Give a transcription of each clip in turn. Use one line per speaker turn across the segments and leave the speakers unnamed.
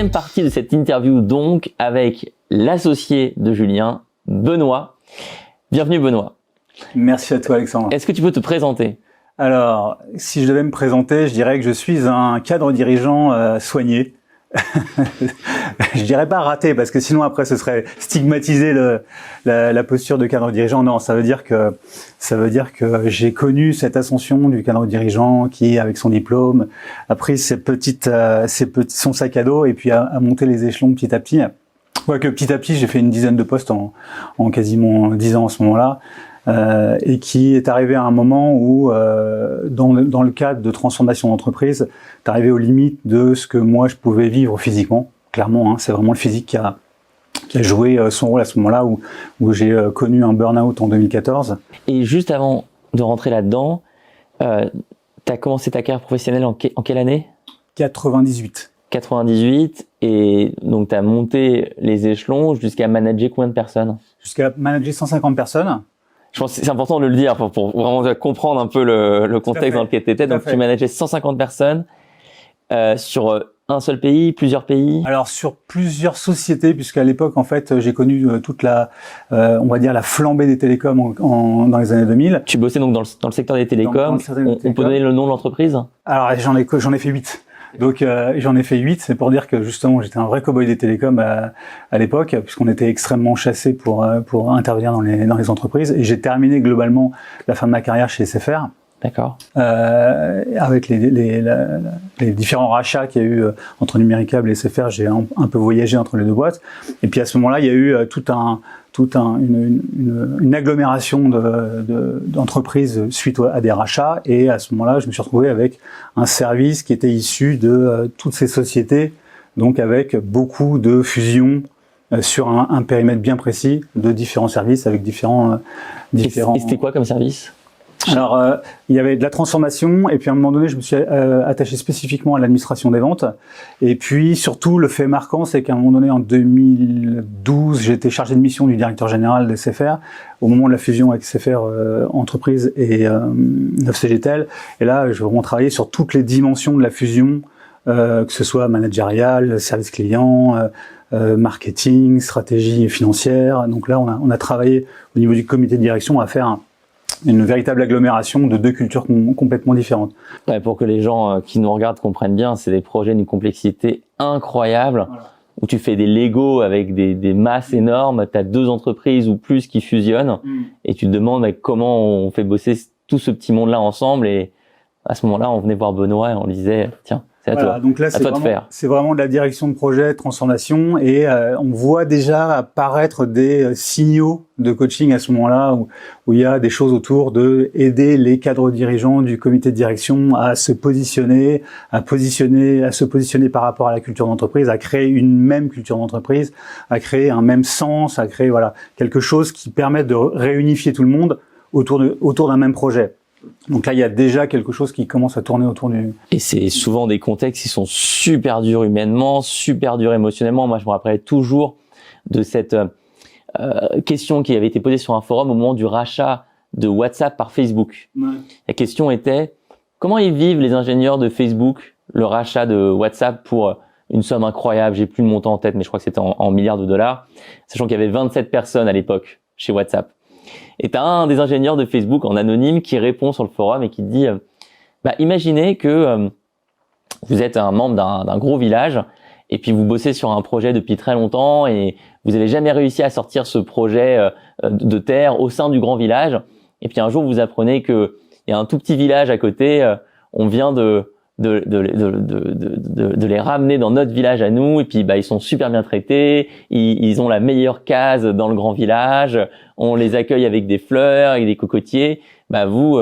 deuxième partie de cette interview donc avec l'associé de Julien, Benoît. Bienvenue Benoît.
Merci à toi Alexandre.
Est-ce que tu peux te présenter ?
Alors, si je devais me présenter, je dirais que je suis un cadre dirigeant soigné. Je dirais pas raté parce que sinon après ce serait stigmatiser la posture de cadre dirigeant. Non, ça veut dire que j'ai connu cette ascension du cadre dirigeant qui, avec son diplôme, a pris son sac à dos et puis a monté les échelons petit à petit. Quoique petit à petit, j'ai fait une dizaine de postes en quasiment 10 ans à ce moment-là. Et qui est arrivé à un moment où, dans le cadre de transformation d'entreprise, t'es arrivé aux limites de ce que moi je pouvais vivre physiquement. Clairement, hein, c'est vraiment le physique qui a joué son rôle à ce moment-là où j'ai connu un burn-out en 2014.
Et juste avant de rentrer là-dedans, t'as commencé ta carrière professionnelle en quelle année ?
98.
98, et donc t'as monté les échelons jusqu'à manager combien de personnes ?
Jusqu'à manager 150 personnes.
Je pense que c'est important de le dire pour vraiment comprendre un peu le contexte dans lequel tu étais. Donc, tu manageais 150 personnes sur un seul pays, plusieurs pays.
Alors, sur plusieurs sociétés, puisqu'à l'époque, en fait, j'ai connu toute on va dire, la flambée des télécoms dans les années 2000.
Tu bossais donc dans le secteur des télécoms. On peut donner le nom de l'entreprise ?
Alors, j'en ai fait 8. Donc j'en ai fait 8, c'est pour dire que justement j'étais un vrai cow-boy des télécoms à l'époque, puisqu'on était extrêmement chassés pour intervenir dans les entreprises, et j'ai terminé globalement la fin de ma carrière chez SFR.
D'accord.
Avec les différents rachats qu'il y a eu entre Numéricable et SFR, j'ai un peu voyagé entre les deux boîtes, et puis à ce moment-là il y a eu une agglomération d'entreprises suite à des rachats, et à ce moment-là, je me suis retrouvé avec un service qui était issu de toutes ces sociétés, donc avec beaucoup de fusions sur un périmètre bien précis de différents services avec différents.
Et c'était quoi comme service ?
Alors, il y avait de la transformation, et puis à un moment donné, je me suis attaché spécifiquement à l'administration des ventes. Et puis, surtout, le fait marquant, c'est qu'à un moment donné, en 2012, j'ai été chargé de mission du directeur général de SFR, au moment de la fusion avec SFR Entreprise et 9CGTEL. Et là, je vais vraiment travailler sur toutes les dimensions de la fusion, que ce soit managérial, service client, marketing, stratégie financière. Donc là, on a travaillé au niveau du comité de direction à faire une véritable agglomération de deux cultures complètement différentes.
Ouais, pour que les gens qui nous regardent comprennent bien, c'est des projets d'une complexité incroyable, voilà, où tu fais des Lego avec des masses énormes, tu as 2 entreprises ou plus qui fusionnent, et tu te demandes comment on fait bosser tout ce petit monde-là ensemble. Et à ce moment-là, on venait voir Benoît et on lui disait « Tiens, c'est à toi,
donc là, c'est vraiment de la direction de projet, de transformation, et on voit déjà apparaître des signaux de coaching à ce moment-là où il y a des choses autour de aider les cadres dirigeants du comité de direction à se positionner par rapport à la culture d'entreprise, à créer une même culture d'entreprise, à créer un même sens, à créer quelque chose qui permette de réunifier tout le monde autour d'un même projet. Donc là, il y a déjà quelque chose qui commence à tourner autour du...
Et c'est souvent des contextes qui sont super durs humainement, super durs émotionnellement. Moi, je me rappellerai toujours de cette question qui avait été posée sur un forum au moment du rachat de WhatsApp par Facebook. Ouais. La question était, comment ils vivent les ingénieurs de Facebook le rachat de WhatsApp pour une somme incroyable, j'ai plus le montant en tête, mais je crois que c'était en milliards de dollars, sachant qu'il y avait 27 personnes à l'époque chez WhatsApp. Et t'as un des ingénieurs de Facebook en anonyme qui répond sur le forum et qui dit imaginez que vous êtes un membre d'un gros village et puis vous bossez sur un projet depuis très longtemps et vous avez jamais réussi à sortir ce projet de terre au sein du grand village, et puis un jour vous apprenez que il y a un tout petit village à côté, on vient de les ramener dans notre village à nous, et puis ils sont super bien traités, ils ont la meilleure case dans le grand village, on les accueille avec des fleurs, avec des cocotiers. Vous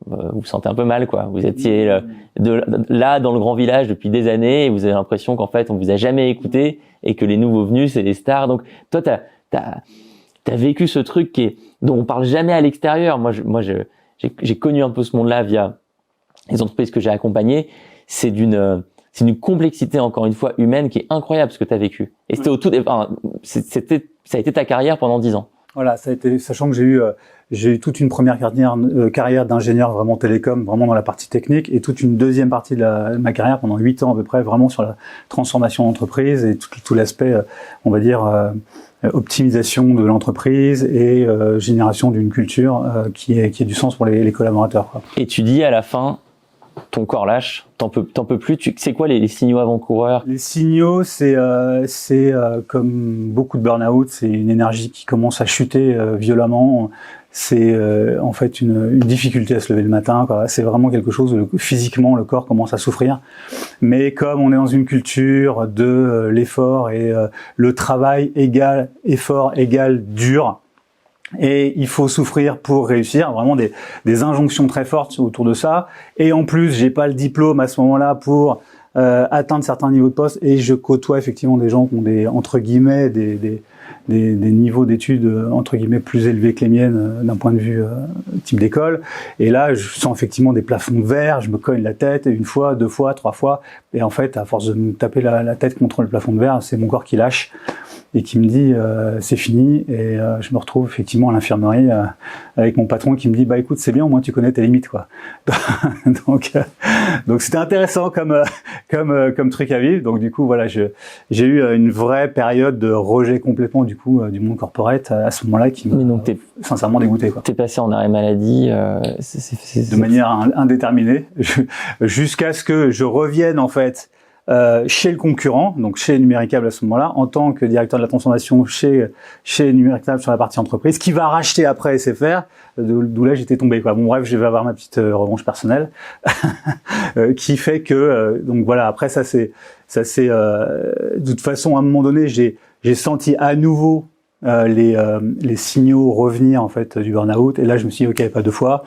vous sentez un peu mal, quoi. Vous étiez là dans le grand village depuis des années et vous avez l'impression qu'en fait on vous a jamais écouté et que les nouveaux venus c'est des stars. Donc toi t'as vécu ce truc dont on parle jamais à l'extérieur. Moi j'ai connu un peu ce monde-là via les entreprises que j'ai accompagnées. C'est d'une complexité, encore une fois, humaine qui est incroyable, ce que tu as vécu. Et c'était ça a été ta carrière pendant 10 ans.
Voilà, ça a été, sachant que j'ai eu toute une première carrière d'ingénieur vraiment télécom, vraiment dans la partie technique, et toute une deuxième partie de ma carrière pendant 8 ans à peu près, vraiment sur la transformation d'entreprise et tout l'aspect, on va dire, optimisation de l'entreprise et génération d'une culture qui ait du sens pour les collaborateurs, quoi.
Et tu dis à la fin, ton corps lâche, t'en peux plus. C'est quoi les signaux avant-coureurs?
Les signaux, c'est comme beaucoup de burn-out, c'est une énergie qui commence à chuter violemment. C'est en fait une difficulté à se lever le matin, quoi. C'est vraiment quelque chose où physiquement le corps commence à souffrir. Mais comme on est dans une culture de l'effort et le travail égale effort égale dur, et il faut souffrir pour réussir, vraiment des injonctions très fortes autour de ça. Et en plus, j'ai pas le diplôme à ce moment-là pour atteindre certains niveaux de poste, et je côtoie effectivement des gens qui ont des, entre guillemets, des niveaux d'études entre guillemets plus élevés que les miennes d'un point de vue type d'école. Et là, je sens effectivement des plafonds de verre, je me cogne la tête une fois, 2 fois, 3 fois, et en fait, à force de me taper la tête contre le plafond de verre, c'est mon corps qui lâche et qui me dit c'est fini. Et je me retrouve effectivement à l'infirmerie avec mon patron qui me dit bah écoute, c'est bien, au moins tu connais tes limites, quoi. donc c'était intéressant comme truc à vivre. Donc du coup voilà, j'ai eu une vraie période de rejet complètement du coup du monde corporate à ce moment-là qui m'a sincèrement dégoûté, quoi.
T'es passé en arrêt maladie
de manière indéterminée jusqu'à ce que je revienne en fait chez le concurrent, donc chez Numéricable à ce moment-là, en tant que directeur de la transformation chez Numéricable sur la partie entreprise, qui va racheter après SFR, d'où là j'étais tombé, quoi. Bon bref, je vais avoir ma petite revanche personnelle, qui fait que donc voilà, après ça c'est de toute façon à un moment donné j'ai senti à nouveau les signaux revenir en fait du burn-out, et là je me suis dit ok, pas 2 fois,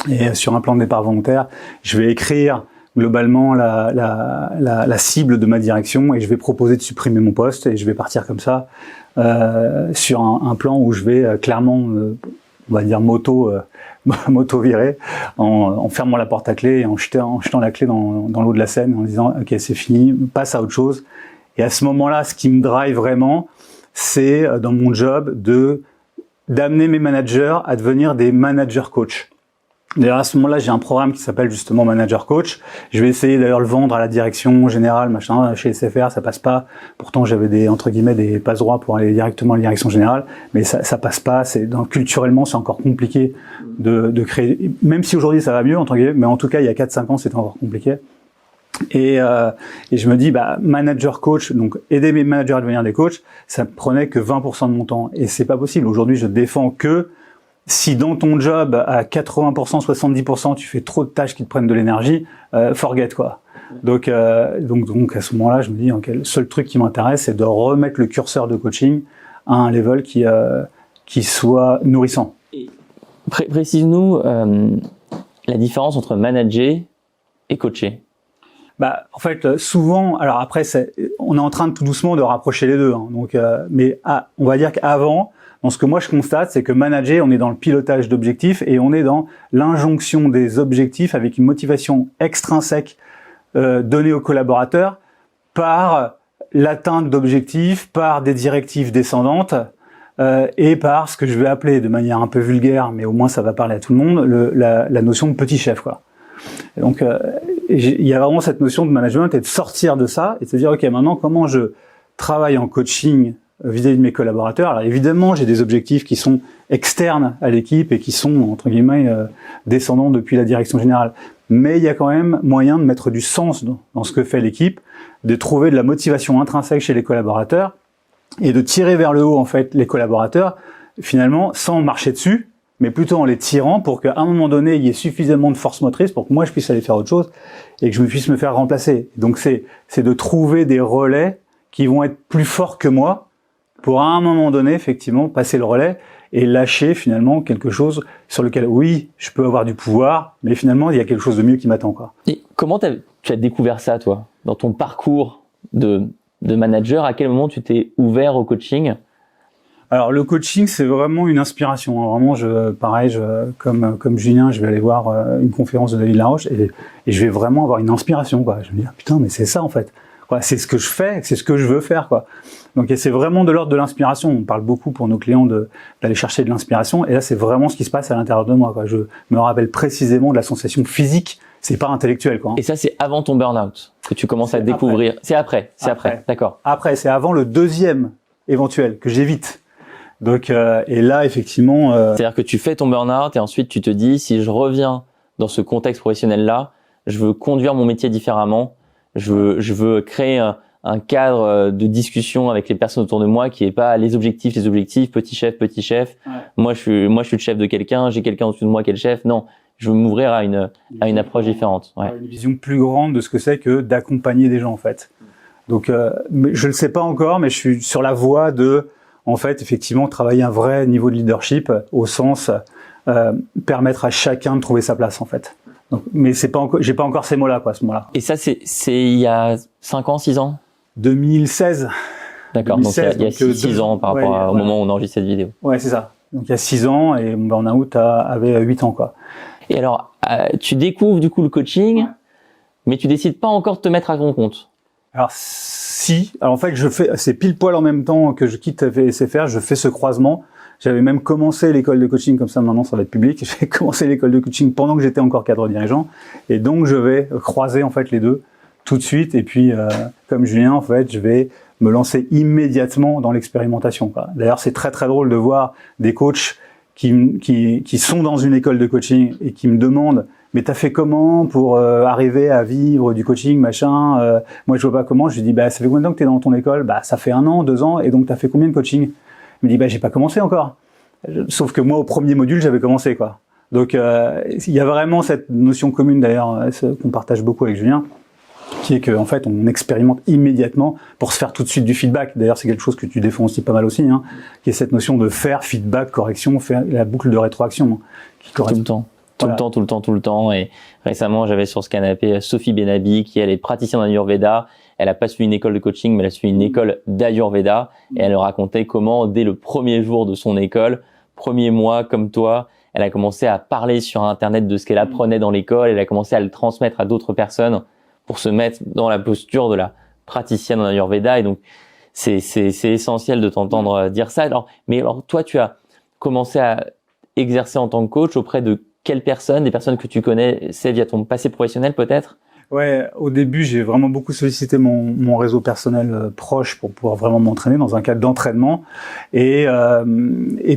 et sur un plan de départ volontaire, je vais écrire globalement la cible de ma direction, et je vais proposer de supprimer mon poste, et je vais partir comme ça sur un plan où je vais clairement on va dire moto virer en fermant la porte à clé et en jetant la clé dans l'eau de la Seine, en disant ok, c'est fini, passe à autre chose. Et à ce moment-là, ce qui me drive vraiment, c'est dans mon job d'amener mes managers à devenir des managers coach. D'ailleurs, à ce moment-là, j'ai un programme qui s'appelle justement Manager Coach. Je vais essayer d'ailleurs le vendre à la direction générale, machin. Chez SFR, ça passe pas. Pourtant, j'avais entre guillemets des passe-droits pour aller directement à la direction générale, mais ça passe pas. Culturellement, c'est encore compliqué de créer. Même si aujourd'hui ça va mieux entre guillemets, mais en tout cas, il y a 4-5 ans, c'était encore compliqué. Et je me dis, bah, manager coach, donc aider mes managers à devenir des coachs, ça prenait que 20% de mon temps, et c'est pas possible. Aujourd'hui, je défends que si dans ton job, à 80%, 70%, tu fais trop de tâches qui te prennent de l'énergie, forget, quoi. Donc à ce moment-là, je me dis, okay, le seul truc qui m'intéresse, c'est de remettre le curseur de coaching à un level qui soit nourrissant.
Précise-nous la différence entre manager et coacher.
Bah, en fait, souvent, alors après, on est en train de tout doucement de rapprocher les deux, hein, donc, mais on va dire qu'avant, dans ce que moi je constate, c'est que manager, on est dans le pilotage d'objectifs et on est dans l'injonction des objectifs avec une motivation extrinsèque donnée aux collaborateurs par l'atteinte d'objectifs, par des directives descendantes et par ce que je vais appeler de manière un peu vulgaire, mais au moins ça va parler à tout le monde, la notion de petit chef, quoi. Et donc il y a vraiment cette notion de management et de sortir de ça et de se dire ok, maintenant comment je travaille en coaching vis-à-vis de mes collaborateurs. Alors évidemment, j'ai des objectifs qui sont externes à l'équipe et qui sont entre guillemets descendants depuis la direction générale. Mais il y a quand même moyen de mettre du sens dans ce que fait l'équipe, de trouver de la motivation intrinsèque chez les collaborateurs et de tirer vers le haut en fait les collaborateurs finalement sans marcher dessus, mais plutôt en les tirant pour qu'à un moment donné, il y ait suffisamment de force motrice pour que moi je puisse aller faire autre chose et que je puisse me faire remplacer. Donc c'est de trouver des relais qui vont être plus forts que moi pour à un moment donné, effectivement, passer le relais et lâcher finalement quelque chose sur lequel, oui, je peux avoir du pouvoir, mais finalement, il y a quelque chose de mieux qui m'attend, quoi.
Et comment tu as découvert ça, toi, dans ton parcours de manager? À quel moment tu t'es ouvert au coaching?
Alors, le coaching, c'est vraiment une inspiration, hein. Vraiment, comme Julien, je vais aller voir une conférence de David Laroche et je vais vraiment avoir une inspiration, quoi. Je me dis, ah, putain, mais c'est ça, en fait. Enfin, c'est ce que je fais, c'est ce que je veux faire, quoi. Donc, et c'est vraiment de l'ordre de l'inspiration. On parle beaucoup pour nos clients d'aller chercher de l'inspiration. Et là, c'est vraiment ce qui se passe à l'intérieur de moi, quoi. Je me rappelle précisément de la sensation physique. C'est pas intellectuel, quoi.
Et ça, c'est avant ton burn-out que tu commences à découvrir. C'est après. D'accord.
Après, c'est avant le deuxième éventuel que j'évite. Donc, et là, effectivement,
c'est-à-dire que tu fais ton burn-out et ensuite tu te dis, si je reviens dans ce contexte professionnel-là, je veux conduire mon métier différemment. Je veux créer un cadre de discussion avec les personnes autour de moi qui est pas les objectifs, petit chef.
Ouais.
Moi, je suis le chef de quelqu'un, j'ai quelqu'un au-dessus de moi qui est le chef. Non, je veux m'ouvrir à une approche différente. Ouais.
Une vision plus grande de ce que c'est que d'accompagner des gens, en fait. Donc, je le sais pas encore, mais je suis sur la voie de, en fait, effectivement, travailler un vrai niveau de leadership au sens permettre à chacun de trouver sa place, en fait. Donc, mais c'est pas encore, j'ai pas encore ces mots-là, quoi, à ce moment-là.
Et ça, c'est il y a 5 ans, 6 ans?
2016.
D'accord.
2016,
donc il y a 6 ans par rapport au moment où on enregistre cette vidéo.
Ouais, c'est ça. Donc, il y a 6 ans et mon burn-out avait 8 ans, quoi.
Et alors, tu découvres du coup le coaching, mais tu décides pas encore de te mettre à ton compte.
Alors, en fait, c'est pile poil en même temps que je quitte SFR, je fais ce croisement. J'avais même commencé l'école de coaching, comme ça maintenant ça va être public. J'ai commencé l'école de coaching pendant que j'étais encore cadre dirigeant. Et donc, je vais croiser en fait les deux tout de suite. Et puis, comme Julien, en fait, je vais me lancer immédiatement dans l'expérimentation, quoi. D'ailleurs, c'est très très drôle de voir des coachs qui sont dans une école de coaching et qui me demandent mais t'as fait comment pour arriver à vivre du coaching, machin moi je vois pas comment. Je lui dis ça fait combien de temps que t'es dans ton école? Ça fait 1 an, 2 ans, et donc t'as fait combien de coaching? Il me dit j'ai pas commencé encore. Sauf que moi au premier module j'avais commencé, quoi. Donc il y a vraiment cette notion commune d'ailleurs qu'on partage beaucoup avec Julien, qui est que en fait on expérimente immédiatement pour se faire tout de suite du feedback. D'ailleurs c'est quelque chose que tu défends aussi pas mal aussi, hein, qui est cette notion de faire feedback, correction, faire la boucle de rétroaction, qui correspond
tout le temps. Et récemment j'avais sur ce canapé Sophie Benabi, qui elle est praticienne en Ayurveda. Elle a pas suivi une école de coaching, mais elle a suivi une école d'Ayurveda, et elle racontait comment dès le premier jour de son école, premier mois comme toi, elle a commencé à parler sur Internet de ce qu'elle apprenait dans l'école. Elle a commencé à le transmettre à d'autres personnes pour se mettre dans la posture de la praticienne en Ayurveda. Et donc, c'est essentiel de t'entendre dire ça. Alors, toi, tu as commencé à exercer en tant que coach auprès de quelles personnes? Des personnes que tu connaissais via ton passé professionnel, peut-être?
Ouais, au début, j'ai vraiment beaucoup sollicité mon réseau personnel proche pour pouvoir vraiment m'entraîner dans un cadre d'entraînement. Et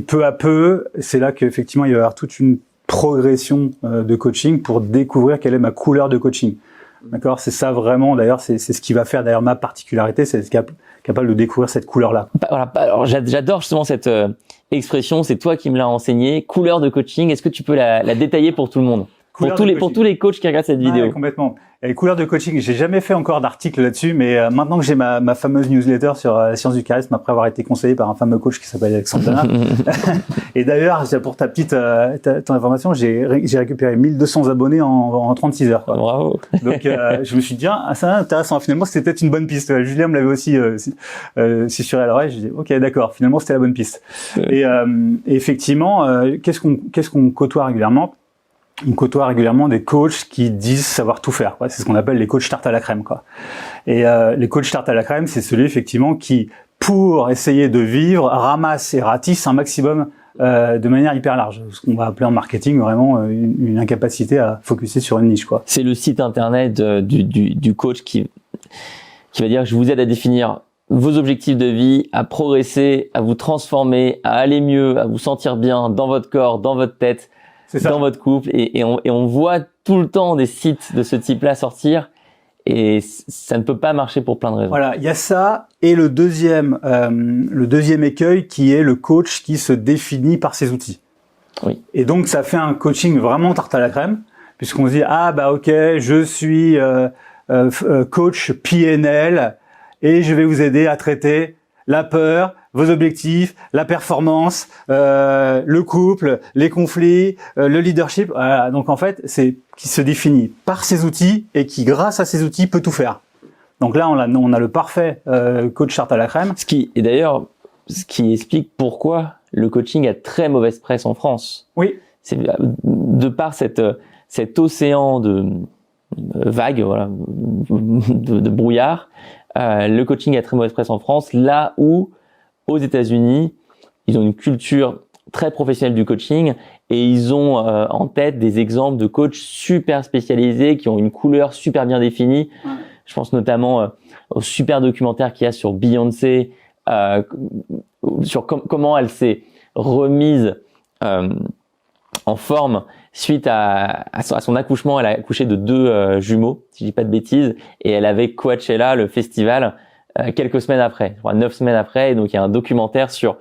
peu à peu, c'est là qu'effectivement, il va y avoir toute une progression de coaching pour découvrir quelle est ma couleur de coaching. D'accord, c'est ça vraiment. D'ailleurs, c'est ce qui va faire d'ailleurs ma particularité, c'est être capable de découvrir cette couleur-là.
Voilà. Alors, j'adore justement cette expression. C'est toi qui me l'as enseigné. Couleur de coaching. Est-ce que tu peux la détailler pour tout le monde, pour tous les coachs qui regardent cette vidéo?
Ouais, complètement. Et couleur de coaching, j'ai jamais fait encore d'article là-dessus, mais maintenant que j'ai ma fameuse newsletter sur la science du charisme, après avoir été conseillé par un fameux coach qui s'appelle Alexandre Dana. Et d'ailleurs, pour ta petite ton information, j'ai récupéré 1200 abonnés en 36 heures, quoi.
Bravo.
Donc je me suis dit c'est intéressant. Finalement, c'était peut-être une bonne piste. Julien me l'avait aussi susurré à l'oreille. Je dis ok, d'accord. Finalement, c'était la bonne piste. Et effectivement, qu'est-ce qu'on côtoie régulièrement? On côtoie régulièrement des coachs qui disent savoir tout faire, quoi. C'est ce qu'on appelle les coachs tarte à la crème, quoi. Et les coachs tarte à la crème, c'est celui effectivement qui, pour essayer de vivre, ramasse et ratisse un maximum de manière hyper large. Ce qu'on va appeler en marketing vraiment une incapacité à focuser sur une niche, quoi.
C'est le site internet du coach qui va dire: je vous aide à définir vos objectifs de vie, à progresser, à vous transformer, à aller mieux, à vous sentir bien dans votre corps, dans votre tête, dans votre couple, et on voit tout le temps des sites de ce type-là sortir, et ça ne peut pas marcher pour plein de raisons.
Voilà, il y a ça, et le deuxième écueil qui est le coach qui se définit par ses outils.
Oui.
Et donc ça fait un coaching vraiment tarte à la crème, puisqu'on se dit ok, je suis coach PNL et je vais vous aider à traiter la peur, vos objectifs, la performance, le couple, les conflits, le leadership. Voilà. Donc en fait, c'est qui se définit par ses outils et qui, grâce à ses outils, peut tout faire. Donc là, on a le parfait coach tarte à la crème.
Ce qui explique pourquoi le coaching a très mauvaise presse en France.
Oui.
C'est de par cet océan de vagues, voilà, de brouillard. le coaching à très mauvaise presse en France, là où aux États-Unis, ils ont une culture très professionnelle du coaching et ils ont en tête des exemples de coachs super spécialisés qui ont une couleur super bien définie. Ouais. Je pense notamment au super documentaire qu'il y a sur Beyoncé, sur comment elle s'est remise en forme suite à son accouchement. Elle a accouché de 2 jumeaux, si je dis pas de bêtises, et elle avait Coachella, le festival, quelques semaines après, je crois 9 semaines après. Et donc il y a un documentaire sur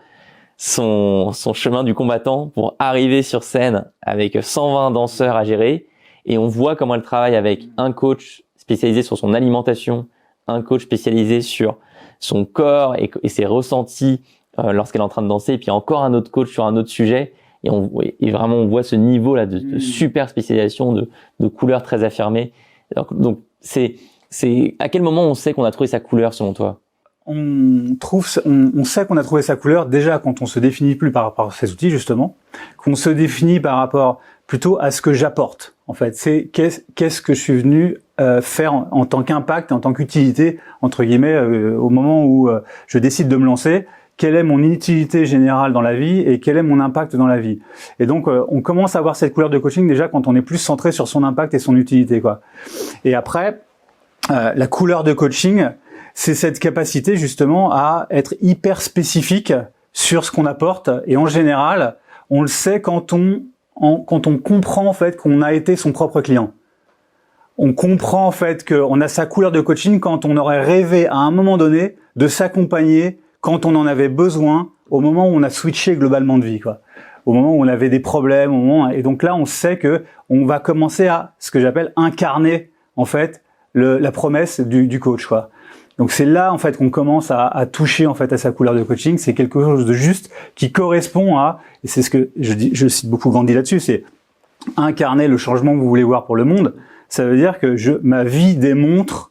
son chemin du combattant pour arriver sur scène avec 120 danseurs à gérer, et on voit comment elle travaille avec un coach spécialisé sur son alimentation, un coach spécialisé sur son corps et ses ressentis lorsqu'elle est en train de danser, et puis encore un autre coach sur un autre sujet. Et vraiment, on voit ce niveau-là de super spécialisation, de couleurs très affirmées. Donc, c'est à quel moment on sait qu'on a trouvé sa couleur, selon toi?
On sait qu'on a trouvé sa couleur déjà quand on se définit plus par rapport à ces outils, justement, qu'on se définit par rapport plutôt à ce que j'apporte. En fait, c'est qu'est-ce que je suis venu faire en tant qu'impact, en tant qu'utilité, entre guillemets, au moment où je décide de me lancer. Quelle est mon utilité générale dans la vie et quel est mon impact dans la vie. Et donc, on commence à avoir cette couleur de coaching déjà quand on est plus centré sur son impact et son utilité, quoi. Et après, la couleur de coaching, c'est cette capacité justement à être hyper spécifique sur ce qu'on apporte. Et en général, on le sait quand on comprend en fait qu'on a été son propre client. On comprend en fait qu'on a sa couleur de coaching quand on aurait rêvé à un moment donné de s'accompagner quand on en avait besoin, au moment où on a switché globalement de vie, quoi. Au moment où on avait des problèmes, et donc là, on sait que on va commencer à ce que j'appelle incarner en fait la promesse du coach, quoi. Donc c'est là en fait qu'on commence à toucher en fait à sa couleur de coaching. C'est quelque chose de juste qui correspond à, et c'est ce que je cite beaucoup Gandhi là-dessus, c'est incarner le changement que vous voulez voir pour le monde. Ça veut dire que ma vie démontre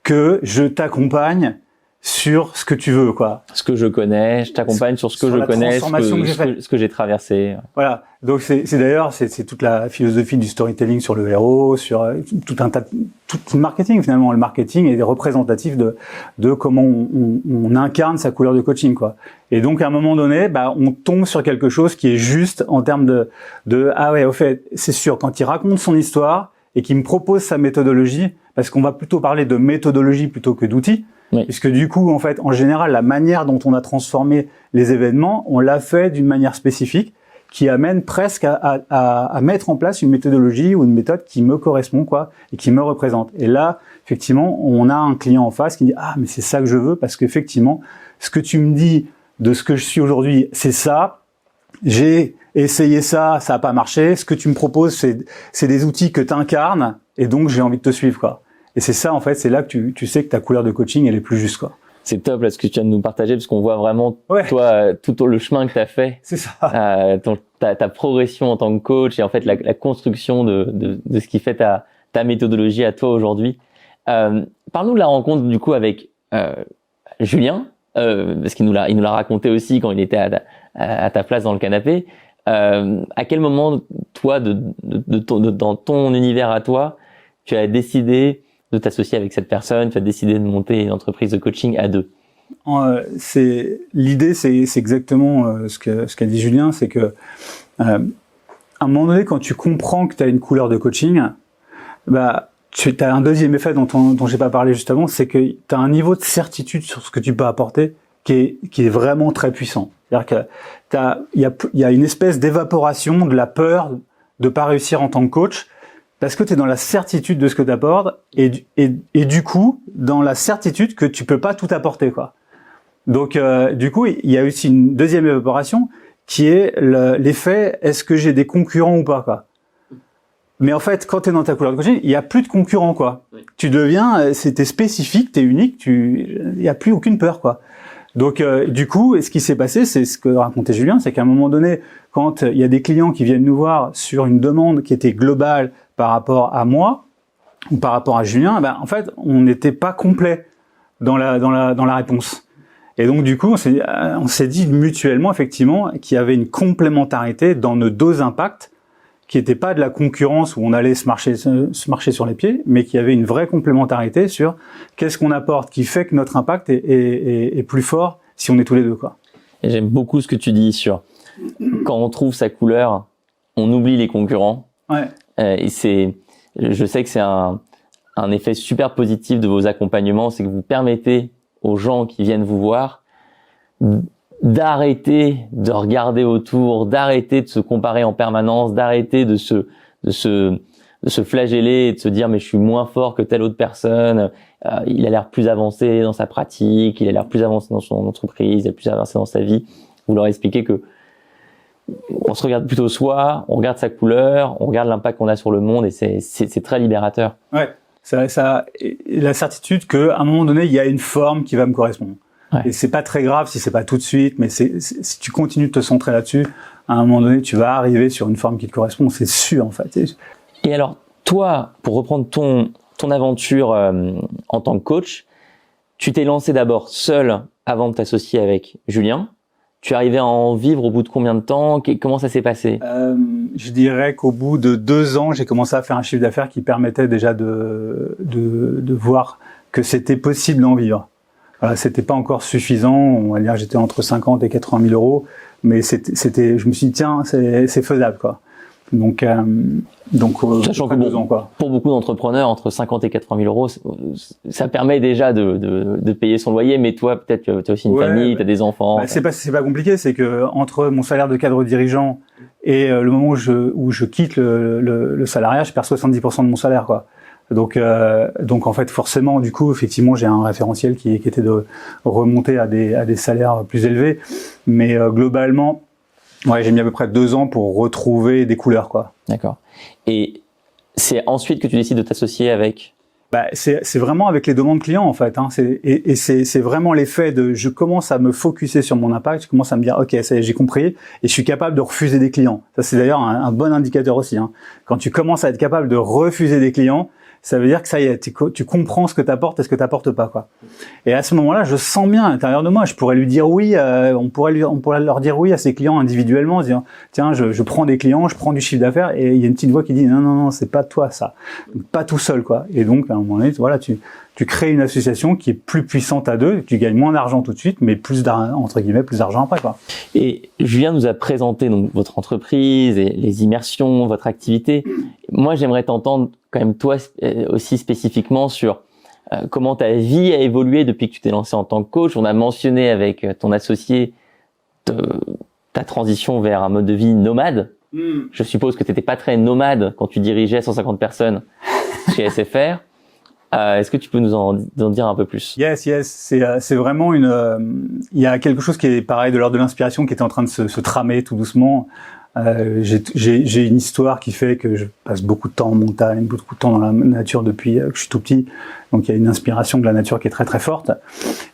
que je t'accompagne sur ce que tu veux, quoi.
Ce que je connais, je t'accompagne sur ce que je connais, ce que j'ai traversé.
Voilà. Donc c'est d'ailleurs c'est toute la philosophie du storytelling sur le héros, sur tout le marketing finalement. Le marketing est représentatif de comment on incarne sa couleur de coaching, quoi. Et donc à un moment donné, on tombe sur quelque chose qui est juste en termes de ah ouais, au fait, c'est sûr, quand il raconte son histoire et qu'il me propose sa méthodologie, parce qu'on va plutôt parler de méthodologie plutôt que d'outils. Oui. Puisque du coup, en fait, en général, la manière dont on a transformé les événements, on l'a fait d'une manière spécifique qui amène presque à mettre en place une méthodologie ou une méthode qui me correspond, quoi, et qui me représente. Et là, effectivement, on a un client en face qui dit « Ah, mais c'est ça que je veux parce qu'effectivement, ce que tu me dis de ce que je suis aujourd'hui, c'est ça. J'ai essayé ça, ça n'a pas marché. Ce que tu me proposes, c'est des outils que tu incarnes et donc j'ai envie de te suivre, quoi. » Et c'est ça, en fait, c'est là que tu sais que ta couleur de coaching, elle est plus juste, quoi.
C'est top, là, ce que tu viens de nous partager, parce qu'on voit vraiment, toi, tout le chemin que tu as fait.
C'est ça.
Ta progression en tant que coach et en fait, la construction de ce qui fait ta méthodologie à toi aujourd'hui. Parle-nous de la rencontre, du coup, avec Julien, parce qu'il nous l'a raconté aussi quand il était à ta place dans le canapé. À quel moment, toi, dans ton univers à toi, tu as décidé de t'associer avec cette personne, tu as décidé de monter une entreprise de coaching à 2?
L'idée, c'est exactement ce qu'a dit Julien, c'est que à un moment donné, quand tu comprends que tu as une couleur de coaching, tu as un deuxième effet dont j'ai pas parlé juste avant, c'est que tu as un niveau de certitude sur ce que tu peux apporter qui est vraiment très puissant. C'est-à-dire que il y a une espèce d'évaporation de la peur de pas réussir en tant que coach, parce que tu es dans la certitude de ce que tu apportes et du coup dans la certitude que tu peux pas tout apporter, quoi. Donc du coup, il y a aussi une deuxième évaporation qui est l'effet est-ce que j'ai des concurrents ou pas, quoi. Mais en fait, quand tu es dans ta couleur de coaching, il y a plus de concurrents, quoi. Oui. Tu deviens t'es spécifique, tu es unique, il y a plus aucune peur, quoi. Donc du coup, ce qui s'est passé, c'est ce que racontait Julien, c'est qu'à un moment donné, quand il y a des clients qui viennent nous voir sur une demande qui était globale par rapport à moi ou par rapport à Julien, en fait, on n'était pas complet dans la réponse. Et donc du coup, on s'est dit mutuellement effectivement qu'il y avait une complémentarité dans nos deux impacts qui était pas de la concurrence où on allait se marcher sur les pieds, mais qui avait une vraie complémentarité sur qu'est-ce qu'on apporte qui fait que notre impact est plus fort si on est tous les deux, quoi.
Et j'aime beaucoup ce que tu dis sur quand on trouve sa couleur, on oublie les concurrents.
Ouais.
Et je sais que c'est un effet super positif de vos accompagnements, c'est que vous permettez aux gens qui viennent vous voir d'arrêter de regarder autour, d'arrêter de se comparer en permanence, d'arrêter de se flageller et de se dire mais je suis moins fort que telle autre personne, il a l'air plus avancé dans sa pratique, il a l'air plus avancé dans son entreprise, il a plus avancé dans sa vie. Vous leur expliquez que on se regarde plutôt soi, on regarde sa couleur, on regarde l'impact qu'on a sur le monde et c'est très libérateur.
Ouais, ça la certitude qu'à un moment donné, il y a une forme qui va me correspondre. Ouais. Et c'est pas très grave si c'est pas tout de suite, mais si tu continues de te centrer là-dessus, à un moment donné, tu vas arriver sur une forme qui te correspond, c'est sûr en fait.
Et alors, toi, pour reprendre ton aventure en tant que coach, tu t'es lancé d'abord seul avant de t'associer avec Julien. Tu arrivais à en vivre au bout de combien de temps? Comment ça s'est passé?
Je dirais qu'au bout de 2 ans, j'ai commencé à faire un chiffre d'affaires qui permettait déjà de voir que c'était possible d'en vivre. Voilà, c'était pas encore suffisant. On va dire, j'étais entre 50 et 80 000 euros, mais je me suis dit tiens, c'est faisable, quoi. Donc,
sachant que
2 ans, quoi.
Pour beaucoup d'entrepreneurs, entre 50 et 80 000 euros, ça permet déjà de payer son loyer. Mais toi, peut-être que tu as aussi une famille, tu as des enfants.
Bah, c'est pas compliqué. C'est que entre mon salaire de cadre dirigeant et le moment où je quitte le salariat, je perds 70% de mon salaire, quoi. Donc en fait, forcément, du coup, effectivement, j'ai un référentiel qui était de remonter à des salaires plus élevés. Mais globalement, ouais, j'ai mis à peu près 2 ans pour retrouver des couleurs, quoi.
D'accord. Et c'est ensuite que tu décides de t'associer avec?
Bah, c'est vraiment avec les demandes clients, en fait, hein. C'est vraiment l'effet de, je commence à me focuser sur mon impact, je commence à me dire, ok, ça y est, j'ai compris, et je suis capable de refuser des clients. Ça, c'est d'ailleurs un bon indicateur aussi, hein. Quand tu commences à être capable de refuser des clients, ça veut dire que ça y est, tu comprends ce que t'apportes et ce que t'apportes pas, quoi. Et à ce moment-là, je sens bien à l'intérieur de moi, je pourrais lui dire oui, on pourrait leur dire oui à ses clients individuellement, en disant, tiens, je prends des clients, je prends du chiffre d'affaires, et il y a une petite voix qui dit, non, c'est pas toi, ça. Donc, pas tout seul, quoi. Et donc, à un moment donné, voilà, tu crées une association qui est plus puissante à deux, tu gagnes moins d'argent tout de suite, mais entre guillemets, plus d'argent après, quoi.
Et Julien nous a présenté donc votre entreprise et les immersions, votre activité. Moi, j'aimerais t'entendre quand même toi aussi spécifiquement sur comment ta vie a évolué depuis que tu t'es lancé en tant que coach. On a mentionné avec ton associé ta transition vers un mode de vie nomade. Je suppose que tu n'étais pas très nomade quand tu dirigeais 150 personnes chez SFR. Est-ce que tu peux nous en dire un peu plus?
Yes, c'est vraiment il y a quelque chose qui est pareil de l'ordre de l'inspiration qui était en train de se tramer tout doucement. J'ai une histoire qui fait que je passe beaucoup de temps en montagne, beaucoup de temps dans la nature depuis que je suis tout petit. Donc il y a une inspiration de la nature qui est très très forte,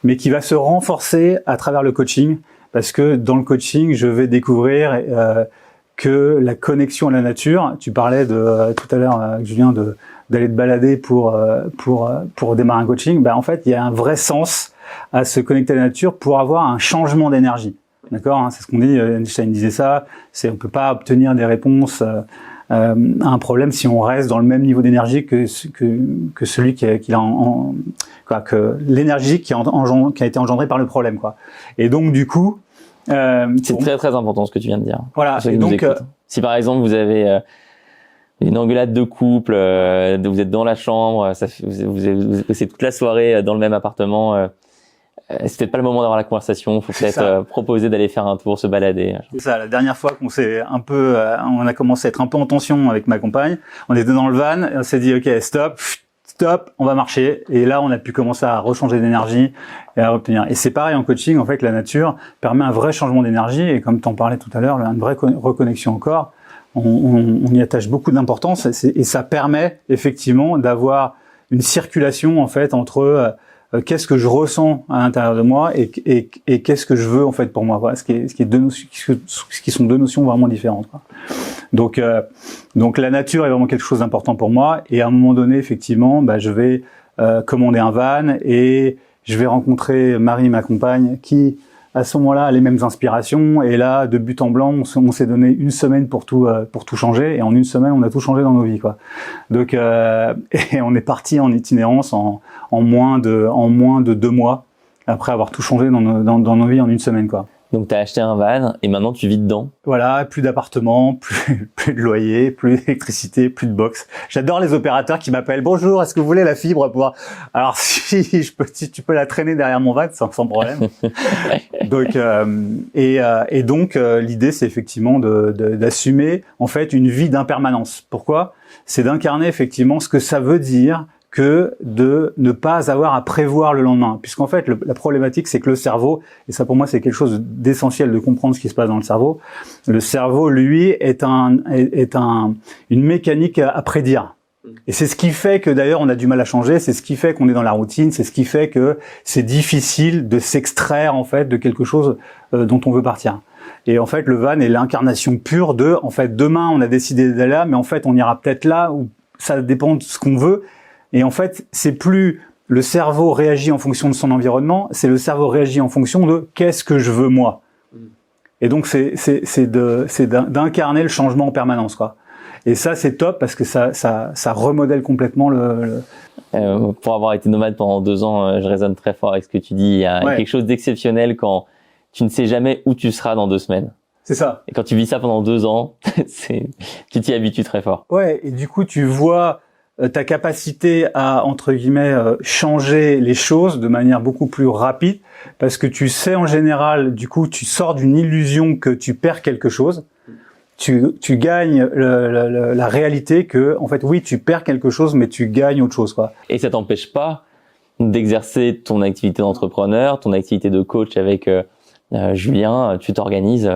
mais qui va se renforcer à travers le coaching, parce que dans le coaching, je vais découvrir que la connexion à la nature. Tu parlais tout à l'heure, Julien, d'aller te balader pour démarrer un coaching. Ben en fait, il y a un vrai sens à se connecter à la nature pour avoir un changement d'énergie. D'accord, hein, c'est ce qu'on dit. Einstein disait ça. On peut pas obtenir des réponses à un problème si on reste dans le même niveau d'énergie que celui que l'énergie qui a été engendrée par le problème, quoi. Et donc du coup,
c'est très très important ce que tu viens de dire.
Voilà. Et donc,
si par exemple vous avez une engueulade de couple, vous êtes dans la chambre, vous passez toute la soirée dans le même appartement. C'est peut-être pas le moment d'avoir la conversation. Faut peut-être proposer d'aller faire un tour, se balader.
C'est ça. La dernière fois qu'on s'est on a commencé à être un peu en tension avec ma compagne. On était dans le van, et on s'est dit ok, stop, on va marcher. Et là, on a pu commencer à rechanger d'énergie et à obtenir. Et c'est pareil en coaching. En fait, la nature permet un vrai changement d'énergie et comme tu en parlais tout à l'heure, une vraie reconnexion au corps. On y attache beaucoup d'importance et ça permet effectivement d'avoir une circulation en fait entre qu'est-ce que je ressens à l'intérieur de moi et qu'est-ce que je veux en fait pour moi, voilà, ce qui sont deux notions vraiment différentes, quoi. Donc la nature est vraiment quelque chose d'important pour moi et à un moment donné effectivement je vais commander un van et je vais rencontrer Marie, ma compagne, qui à ce moment-là les mêmes inspirations. Et là, de but en blanc, on s'est donné une semaine pour tout changer. Et en une semaine, on a tout changé dans nos vies, quoi. Donc, et on est parti en itinérance en moins de 2 mois après avoir tout changé dans nos vies en une semaine, quoi.
Donc, tu as acheté un van et maintenant tu vis dedans.
Voilà, plus d'appartement, plus de loyer, plus d'électricité, plus de box. J'adore les opérateurs qui m'appellent. Bonjour, est-ce que vous voulez la fibre pour... Alors, si tu peux la traîner derrière mon van, sans problème. Donc, donc, l'idée, c'est effectivement d'assumer, en fait, une vie d'impermanence. Pourquoi? C'est d'incarner effectivement ce que ça veut dire que de ne pas avoir à prévoir le lendemain. Puisqu'en fait, la problématique, c'est que le cerveau, et ça pour moi c'est quelque chose d'essentiel de comprendre ce qui se passe dans le cerveau, lui, est une mécanique à prédire. Et c'est ce qui fait que d'ailleurs on a du mal à changer, c'est ce qui fait qu'on est dans la routine, c'est ce qui fait que c'est difficile de s'extraire en fait de quelque chose dont on veut partir. Et en fait, le van est l'incarnation pure de, en fait, demain on a décidé d'aller là, mais en fait on ira peut-être là, où ça dépend de ce qu'on veut. Et en fait, c'est plus le cerveau réagit en fonction de son environnement, c'est le cerveau réagit en fonction de qu'est-ce que je veux moi. Et donc c'est d'incarner le changement en permanence, quoi. Et ça c'est top parce que ça remodèle complètement
pour avoir été nomade pendant 2 ans, je résonne très fort avec ce que tu dis. Il y a quelque chose d'exceptionnel quand tu ne sais jamais où tu seras dans 2 semaines.
C'est ça.
Et quand tu vis ça pendant 2 ans, tu t'y habitues très fort.
Ouais. Et du coup, tu vois ta capacité à, entre guillemets, changer les choses de manière beaucoup plus rapide, parce que tu sais en général, du coup, tu sors d'une illusion que tu perds quelque chose, tu gagnes la réalité que, en fait, oui, tu perds quelque chose, mais tu gagnes autre chose, quoi.
Et ça t'empêche pas d'exercer ton activité d'entrepreneur, ton activité de coach avec Julien, tu t'organises.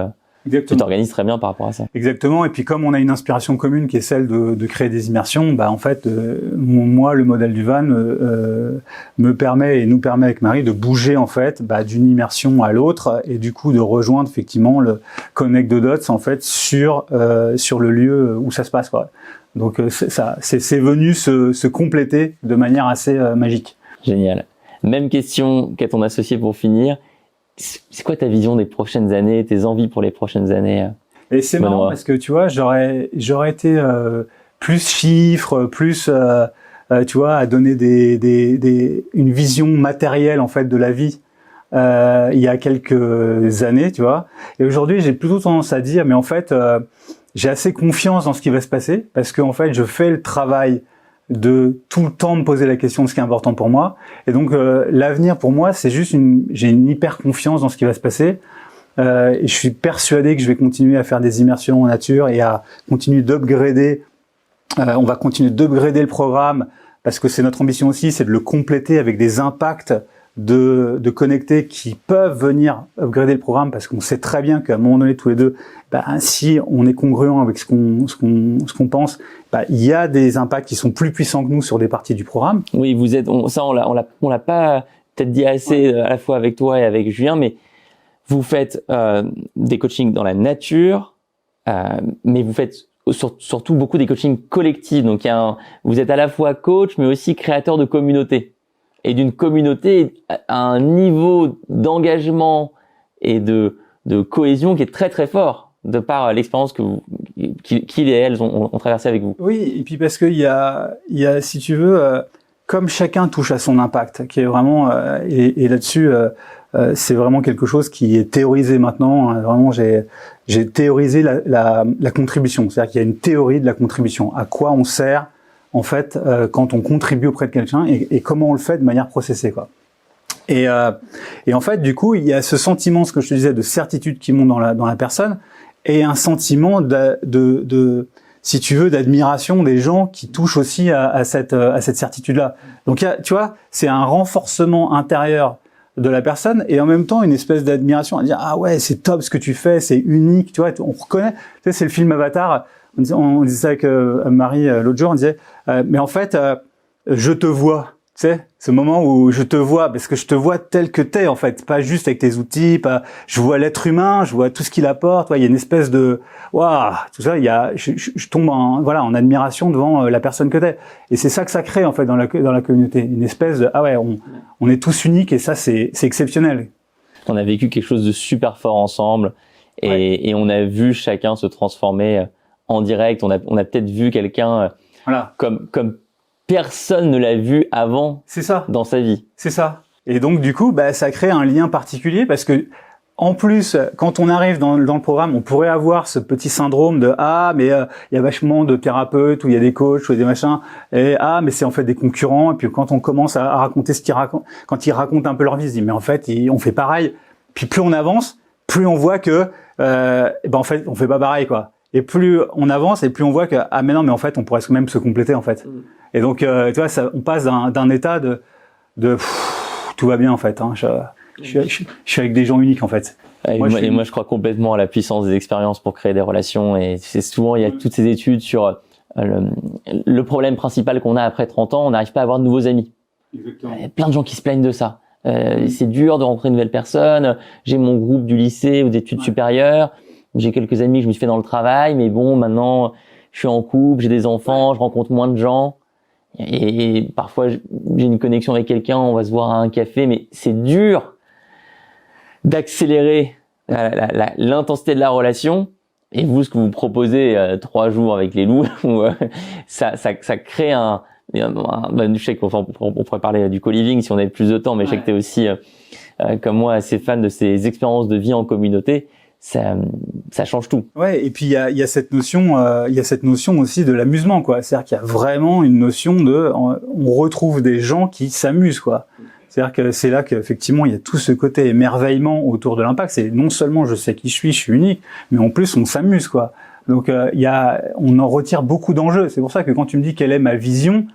Exactement.
Tu t'organises très bien par rapport à ça.
Exactement. Et puis comme on a une inspiration commune qui est celle de créer des immersions, bah en fait, moi le modèle du van me permet et nous permet avec Marie de bouger en fait d'une immersion à l'autre et du coup de rejoindre effectivement le connect the dots en fait sur le lieu où ça se passe, quoi. Donc c'est venu se compléter de manière assez magique.
Génial. Même question qu'à ton associé pour finir. C'est quoi ta vision des prochaines années, tes envies pour les prochaines années?
Et c'est marrant parce que tu vois, j'aurais été plus chiffres, plus tu vois, à donner une vision matérielle en fait de la vie il y a quelques années, tu vois. Et aujourd'hui, j'ai plutôt tendance à dire, mais en fait, j'ai assez confiance dans ce qui va se passer parce que en fait, je fais le travail de tout le temps me poser la question de ce qui est important pour moi. Et donc, l'avenir pour moi, c'est juste j'ai une hyper confiance dans ce qui va se passer. Et je suis persuadé que je vais continuer à faire des immersions en nature et à continuer d'upgrader. On va continuer d'upgrader le programme parce que c'est notre ambition aussi, c'est de le compléter avec des impacts de connectés qui peuvent venir upgrader le programme parce qu'on sait très bien qu'à un moment donné tous les deux, si on est congruent avec ce qu'on pense, il y a des impacts qui sont plus puissants que nous sur des parties du programme.
Oui, vous êtes, on l'a pas peut-être dit assez à la fois avec toi et avec Julien, mais vous faites des coachings dans la nature, mais vous faites surtout beaucoup des coachings collectifs. Donc vous êtes à la fois coach, mais aussi créateur de communauté. Et d'une communauté à un niveau d'engagement et de cohésion qui est très très fort de par l'expérience qu'ils et elles ont traversé avec vous.
Oui, et puis parce qu'il y a si tu veux, comme chacun touche à son impact, qui est vraiment et là-dessus c'est vraiment quelque chose qui est théorisé maintenant. Hein, vraiment, j'ai théorisé la contribution, c'est-à-dire qu'il y a une théorie de la contribution. À quoi on sert en fait quand on contribue auprès de quelqu'un et comment on le fait de manière processée, quoi. Et en fait, du coup, il y a ce sentiment, ce que je te disais, de certitude qui monte dans la personne et un sentiment de si tu veux, d'admiration des gens qui touchent aussi à cette certitude-là. Donc, tu vois, c'est un renforcement intérieur de la personne et en même temps une espèce d'admiration à dire ah ouais, c'est top ce que tu fais, c'est unique, tu vois, on reconnaît. Tu sais, c'est le film Avatar. On disait ça avec Marie l'autre jour, on disait mais en fait je te vois, tu sais, ce moment où je te vois parce que je te vois tel que t'es en fait, pas juste avec tes outils, je vois l'être humain, je vois tout ce qu'il apporte, il y a une espèce de waouh, tout ça, je tombe en admiration devant la personne que t'es. Et c'est ça que ça crée en fait dans la communauté, une espèce de ah ouais, on est tous uniques et ça c'est exceptionnel.
On a vécu quelque chose de super fort ensemble et on a vu chacun se transformer en direct. On a peut-être vu quelqu'un comme personne ne l'a vu avant dans sa vie.
C'est ça. Et donc, du coup, ça crée un lien particulier parce que, en plus, quand on arrive dans le programme, on pourrait avoir ce petit syndrome de mais il y a vachement de thérapeutes ou il y a des coachs ou des machins et mais c'est en fait des concurrents. Et puis quand on commence à raconter ce qu'ils racontent, quand ils racontent un peu leur vie, ils se disent mais en fait on fait pareil. Puis plus on avance, plus on voit que en fait on fait pas pareil quoi. Et plus on avance et plus on voit que mais non mais en fait on pourrait même se compléter en fait. Et donc tu vois on passe d'un état de tout va bien en fait. Je suis avec des gens uniques en fait.
Moi, je crois complètement à la puissance des expériences pour créer des relations et c'est souvent il y a toutes ces études sur le problème principal qu'on a après 30 ans, on n'arrive pas à avoir de nouveaux amis.
Exactement.
Il y a plein de gens qui se plaignent de ça. C'est dur de rencontrer une nouvelle personne. J'ai mon groupe du lycée ou d'études supérieures. J'ai quelques amis que je me suis fait dans le travail, mais bon, maintenant je suis en couple, j'ai des enfants, je rencontre moins de gens. Et parfois j'ai une connexion avec quelqu'un, on va se voir à un café, mais c'est dur d'accélérer l'intensité de la relation. Et vous, ce que vous proposez 3 jours avec les loups, ça crée je sais qu'on pourrait parler du co-living si on avait plus de temps, mais je sais que tu es aussi, comme moi, assez fan de ces expériences de vie en communauté. Ça change tout.
Ouais, et puis il y a cette notion aussi de l'amusement quoi. C'est-à-dire qu'il y a vraiment une notion on retrouve des gens qui s'amusent quoi. C'est-à-dire que c'est là qu'effectivement il y a tout ce côté émerveillement autour de l'impact. C'est non seulement je sais qui je suis unique, mais en plus on s'amuse quoi. Donc on en retire beaucoup d'enjeux. C'est pour ça que quand tu me dis quelle est ma vision,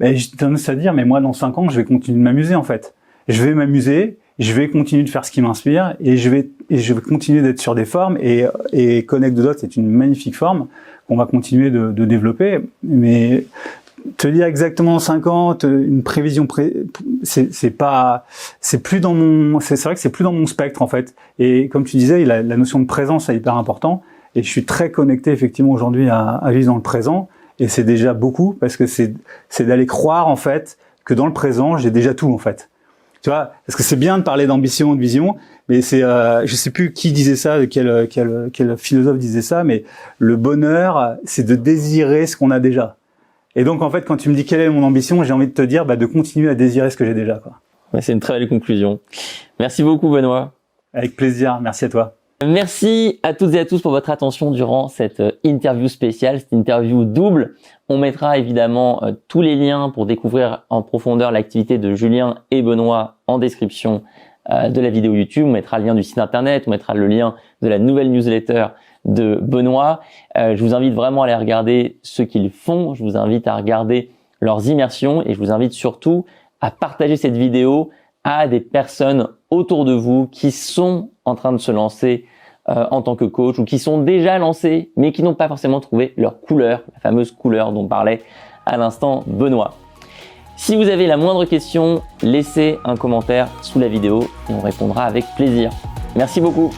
j'ai tendance à dire mais moi dans 5 ans je vais continuer de m'amuser en fait. Je vais m'amuser, je vais continuer de faire ce qui m'inspire et je vais continuer d'être sur des formes et Connect the Dots c'est une magnifique forme qu'on va continuer de développer. Mais te dire exactement 5 ans, une prévision c'est vrai que c'est plus dans mon spectre en fait. Et comme tu disais, la notion de présence est hyper important. Et je suis très connecté effectivement aujourd'hui à vivre dans le présent. Et c'est déjà beaucoup parce que c'est d'aller croire en fait que dans le présent j'ai déjà tout en fait. Tu vois, parce que c'est bien de parler d'ambition, de vision, mais je sais plus qui disait ça, quel philosophe disait ça, mais le bonheur, c'est de désirer ce qu'on a déjà. Et donc, en fait, quand tu me dis quelle est mon ambition, j'ai envie de te dire, de continuer à désirer ce que j'ai déjà, quoi.
Ouais, c'est une très belle conclusion. Merci beaucoup, Benoît.
Avec plaisir. Merci à toi.
Merci à toutes et à tous pour votre attention durant cette interview spéciale, cette interview double. On mettra évidemment tous les liens pour découvrir en profondeur l'activité de Julien et Benoît en description de la vidéo YouTube. On mettra le lien du site internet, on mettra le lien de la nouvelle newsletter de Benoît. Je vous invite vraiment à aller regarder ce qu'ils font. Je vous invite à regarder leurs immersions et je vous invite surtout à partager cette vidéo à des personnes autour de vous qui sont en train de se lancer en tant que coach ou qui sont déjà lancés mais qui n'ont pas forcément trouvé leur couleur, la fameuse couleur dont parlait à l'instant Benoît. Si vous avez la moindre question, laissez un commentaire sous la vidéo et on répondra avec plaisir. Merci beaucoup.